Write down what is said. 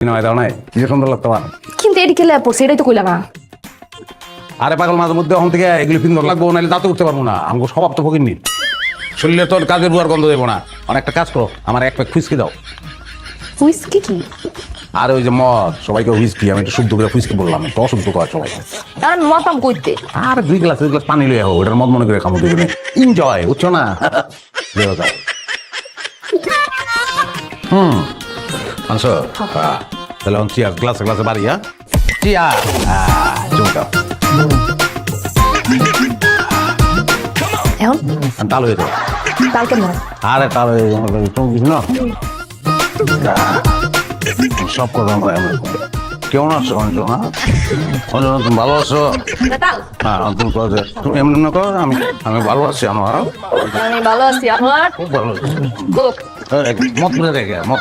দাও নাই কি সুন্দর লাগতো আমার। কিন্তু এটি খেলে পড়ছে এটাই তো কইলা না। আরে পাগল, মাঝে মধ্যে এখন থেকে এগুলি সুন্দর লাগবো, নাহলে দাঁতে উঠতে পারবো না। আমাকে স্বভাব তো ফকির নি, শরীরে তোর কাজের বুয়ার গন্ধ দেবো না। অনেকটা কাজ করো, আমার এক প্যাক হুইস্কি দাও। হুইস্কি কি? আর ওই যে মদ, সবাইকে হুইস্কি, আমি একটু শুদ্ধ করে হুইস্কি বললাম, তো অশুদ্ধ কর সবাই। আর মতাম কইতে আর দুই গ্লাস পানি লইয়া হোক, ওটার মদ মনে করে খামো দেবে এনজয়, বুঝছো না? আনছো তাহলে চিয়ার গ্লাসে গ্লাসে বাড়ি। হ্যাঁ চিয়ার, চুমকা এখন তাল হয়ে যাও। কাল কেন? আরে তাল হয়ে চমকিস না সব কথা। কেমন আছো অঞ্চল? হ্যাঁ অঞ্চল, তুমি ভালো আছো? হ্যাঁ তুমি তুমি এমনি না করো, আমি ভালো আছি। আমার আমি ভালো আছি। আমার খুব ভালো আছি। মত করে দেখে মত